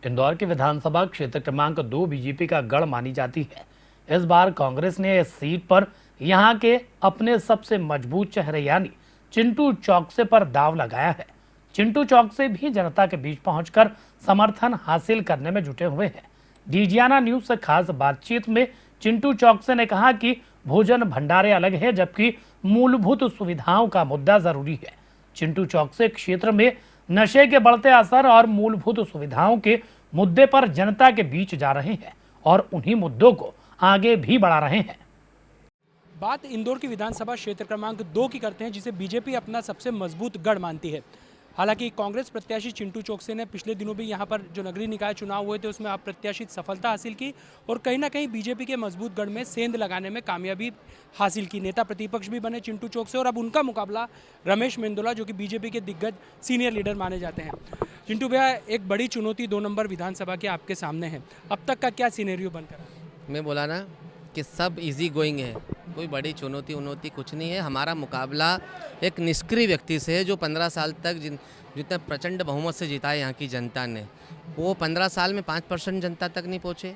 इंदौर के विधानसभा क्षेत्र क्रमांक 2 बीजेपी का गढ़ मानी जाती है। इस बार कांग्रेस ने इस सीट पर यहां के अपने सबसे मजबूत चेहरे यानी चिंटू चौकसे पर दाव लगाया है। चिंटू चौकसे भी जनता के बीच पहुंचकर समर्थन हासिल करने में जुटे हुए हैं। डीजियाना न्यूज से खास बातचीत में चिंटू चौकसे ने कहा कि भोजन भंडारे अलग है, जबकि मूलभूत सुविधाओं का मुद्दा जरूरी है। चिंटू चौकसे क्षेत्र में नशे के बढ़ते असर और मूलभूत सुविधाओं के मुद्दे पर जनता के बीच जा रहे हैं और उन्हीं मुद्दों को आगे भी बढ़ा रहे हैं। बात इंदौर की विधानसभा क्षेत्र क्रमांक 2 की करते हैं, जिसे बीजेपी अपना सबसे मजबूत गढ़ मानती है। हालांकि कांग्रेस प्रत्याशी चिंटू चौकसे ने पिछले दिनों भी यहां पर जो नगरीय निकाय चुनाव हुए थे उसमें अप्रत्याशित सफलता हासिल की और कहीं ना कहीं बीजेपी के मजबूत गढ़ में सेंध लगाने में कामयाबी हासिल की। नेता प्रतिपक्ष भी बने चिंटू चौकसे और अब उनका मुकाबला रमेश मेंदोला, जो कि बीजेपी के दिग्गज सीनियर लीडर माने जाते हैं। चिंटू भैया, एक बड़ी चुनौती 2 नंबर विधानसभा के आपके सामने है, अब तक का क्या सिनेरियो बनकर? मैं बोला ना कि सब इजी गोइंग है, कोई बड़ी चुनौती कुछ नहीं है। हमारा मुकाबला एक निष्क्रिय व्यक्ति से है जो 15 साल तक जितना प्रचंड बहुमत से जीता है यहाँ की जनता ने, वो 15 साल में 5% जनता तक नहीं पहुँचे।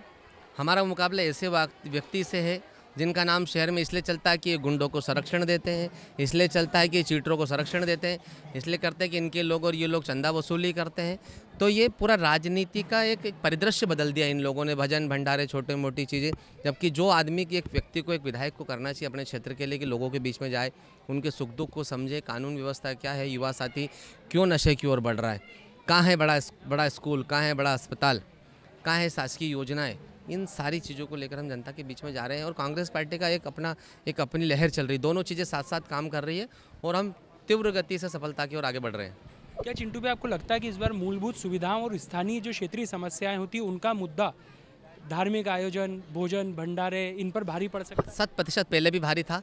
हमारा मुकाबला ऐसे व्यक्ति से है जिनका नाम शहर में इसलिए चलता है कि ये गुंडों को संरक्षण देते हैं, इसलिए चलता है कि ये चीटरों को संरक्षण देते हैं, इसलिए करते हैं कि इनके लोग और ये लोग चंदा वसूली करते हैं। तो ये पूरा राजनीति का एक परिदृश्य बदल दिया इन लोगों ने, भजन भंडारे छोटे मोटी चीज़ें। जबकि जो आदमी की एक व्यक्ति को, एक विधायक को करना चाहिए अपने क्षेत्र के लिए कि लोगों के बीच में जाए, उनके सुख दुख को समझे, कानून व्यवस्था क्या है, युवा साथी क्यों नशे की ओर बढ़ रहा है, कहाँ है बड़ा स्कूल, कहाँ है बड़ा अस्पताल, कहाँ है शासकीय योजनाएँ, इन सारी चीज़ों को लेकर हम जनता के बीच में जा रहे हैं। और कांग्रेस पार्टी का एक अपनी लहर चल रही है, दोनों चीज़ें साथ साथ काम कर रही है और हम तीव्र गति से सफलता की ओर आगे बढ़ रहे हैं। क्या चिंटू भाई, आपको लगता है कि इस बार मूलभूत सुविधाओं और स्थानीय जो क्षेत्रीय समस्याएं होती है उनका मुद्दा, धार्मिक आयोजन, भोजन भंडारे, इन पर भारी पड़ सकता है? 100% पहले भी भारी था,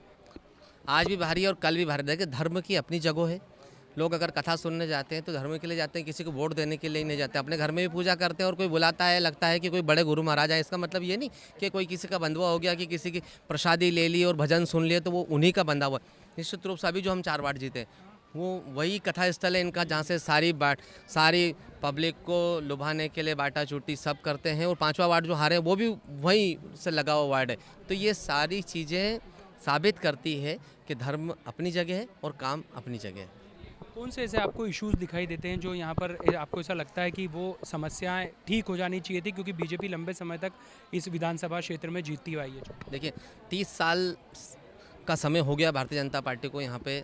आज भी भारी है और कल भी भारी। देखिए, धर्म की अपनी जगह है। लोग अगर कथा सुनने जाते हैं तो धर्म के लिए जाते हैं, किसी को वोट देने के लिए नहीं जाते। अपने घर में भी पूजा करते हैं और कोई बुलाता है, लगता है कि कोई बड़े गुरु महाराज आए। इसका मतलब ये नहीं कि कोई किसी का बंधुआ हो गया कि किसी की प्रसादी ले ली और भजन सुन लिए तो वो उन्हीं का बंधा हुआ। निश्चित रूप से अभी जो हम 4 वार्ड जीते वो वही कथा स्थल है इनका, जहाँ से सारी पब्लिक को लुभाने के लिए बाटा चूटी सब करते हैं। और 5वां वार्ड जो हारे वो भी वहीं से लगा हुआ वार्ड है। तो ये सारी चीज़ें साबित करती है कि धर्म अपनी जगह है और काम अपनी जगह है। कौन से ऐसे आपको इश्यूज दिखाई देते हैं जो यहाँ पर आपको ऐसा लगता है कि वो समस्याएं ठीक हो जानी चाहिए थी, क्योंकि बीजेपी लंबे समय तक इस विधानसभा क्षेत्र में जीतती आई है? देखिए, 30 साल का समय हो गया भारतीय जनता पार्टी को। यहाँ पे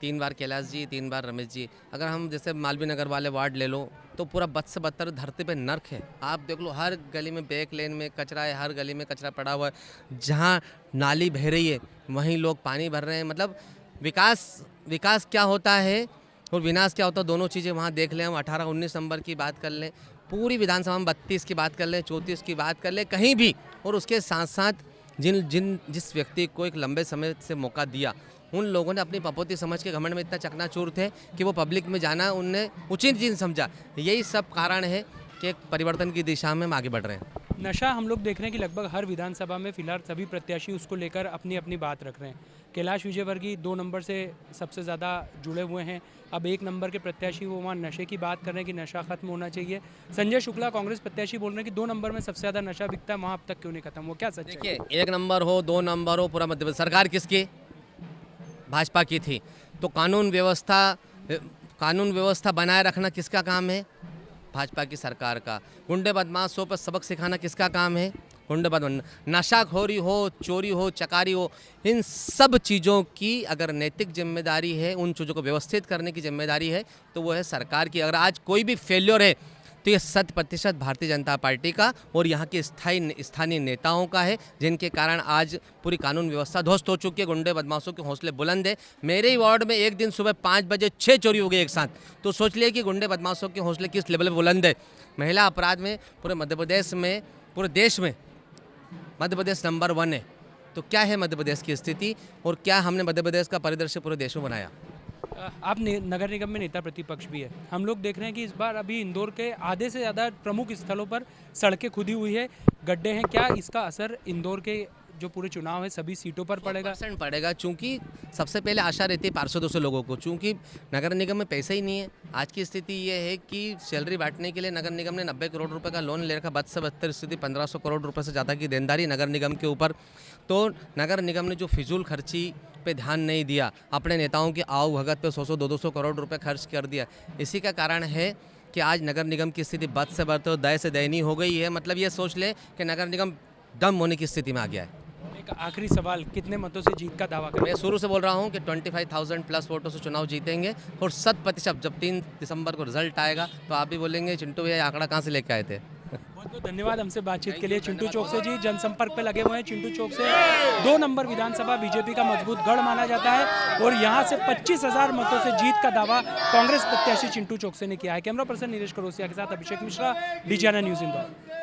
3 बार कैलाश जी, 3 बार रमेश जी। अगर हम जैसे मालवीय नगर वाले वार्ड ले लो तो पूरा बद से बदतर धरती पे नर्क है। आप देख लो, हर गली में बैक लेन में कचरा है, हर गली में कचरा पड़ा हुआ है। जहाँ नाली बह रही है वहीं लोग पानी भर रहे हैं। मतलब विकास क्या होता है और विनाश क्या होता है, दोनों चीज़ें वहाँ देख लें। हम 18-19 नंबर की बात कर लें, पूरी विधानसभा में 32 की बात कर लें, 34 की बात कर लें, कहीं भी। और उसके साथ साथ जिस व्यक्ति को एक लंबे समय से मौका दिया, उन लोगों ने अपनी पपोती समझ के घमंड में इतना चकनाचूर थे कि वो पब्लिक में जाना उनने उचित चीज़ समझा। यही सब कारण है कि एक परिवर्तन की दिशा में हम आगे बढ़ रहे हैं। नशा हम लोग देख रहे हैं कि लगभग हर विधानसभा में फिलहाल सभी प्रत्याशी उसको लेकर अपनी अपनी बात रख रहे हैं। कैलाश विजयवर्गीय 2 नंबर से सबसे ज़्यादा जुड़े हुए हैं। अब 1 नंबर के प्रत्याशी वो वहाँ नशे की बात कर रहे हैं कि नशा खत्म होना चाहिए। संजय शुक्ला कांग्रेस प्रत्याशी बोल रहे हैं कि 2 नंबर में सबसे ज़्यादा नशा बिकता है, वहाँ अब तक क्यों नहीं खत्म? वो क्या सच है? देखिए, 1 नंबर हो, 2 नंबर हो, पूरा मध्य प्रदेश सरकार किसकी? भाजपा की थी। तो कानून व्यवस्था बनाए रखना किसका काम है? भाजपा की सरकार का। गुंडे बदमाशों पर सबक सिखाना किसका काम है? गुंडे बदमाश। नशाखोरी हो, चोरी हो, चकारी हो, इन सब चीज़ों की अगर नैतिक जिम्मेदारी है, उन चीज़ों को व्यवस्थित करने की जिम्मेदारी है, तो वो है सरकार की। अगर आज कोई भी फेल्योर है तो ये 100% भारतीय जनता पार्टी का और यहाँ के स्थानीय नेताओं का है, जिनके कारण आज पूरी कानून व्यवस्था ध्वस्त हो चुकी है। गुंडे बदमाशों के हौसले बुलंद है। मेरे ही वार्ड में एक दिन सुबह 5 बजे 6 चोरी हो गई एक साथ। तो सोच लिए कि गुंडे बदमाशों के हौसले किस लेवल पर बुलंद है। महिला अपराध में पूरे मध्य प्रदेश में, पूरे देश में मध्य प्रदेश नंबर 1 है। तो क्या है मध्य प्रदेश की स्थिति और क्या हमने मध्य प्रदेश का परिदृश्य पूरे देश में बनाया? आप नगर निगम में नेता प्रतिपक्ष भी है। हम लोग देख रहे हैं कि इस बार अभी इंदौर के आधे से ज़्यादा प्रमुख स्थलों पर सड़कें खुदी हुई है, गड्ढे हैं। क्या इसका असर इंदौर के जो पूरे चुनाव है सभी सीटों पर पड़ेगा? 100% पड़ेगा, चूंकि सबसे पहले आशा रहती है पार्षदों से लोगों को, चूंकि नगर निगम में पैसे ही नहीं है। आज की स्थिति ये है कि सैलरी बांटने के लिए नगर निगम ने 90 करोड़ रुपए का लोन ले रखा, बद से बदतर स्थिति 1500 करोड़ रुपए से ज़्यादा की देनदारी नगर निगम के ऊपर। तो नगर निगम ने जो फिजूल खर्ची पे ध्यान नहीं दिया, अपने नेताओं की आओ भगत पे 100 200 करोड़ रुपए खर्च कर दिया, इसी का कारण है कि आज नगर निगम की स्थिति बद से बदतर, दय से दयनीय हो गई है। मतलब ये सोच ले कि नगर निगम दम होने की स्थिति में आ गया है। एक आखिरी सवाल, कितने मतों से जीत का दावा करें? मैं शुरू से बोल रहा हूँ कि 25,000 प्लस वोटों से चुनाव जीतेंगे और 100% जब 3 दिसंबर को रिजल्ट आएगा तो आप भी बोलेंगे चिंटू भैया आंकड़ा कहाँ से लेके आए थे। बहुत बहुत धन्यवाद हमसे बातचीत के लिए चिंटू चौकसे जी। जनसंपर्क पे लगे हुए हैं चिंटू चौक से। 2 नंबर विधानसभा बीजेपी का मजबूत गढ़ माना जाता है और यहाँ से 25,000 मतों से जीत का दावा कांग्रेस प्रत्याशी चिंटू चौकसे ने किया है। कैमरा पर्सन नीरज करोसिया के साथ अभिषेक मिश्रा, DGNN न्यूज़ इंदौर।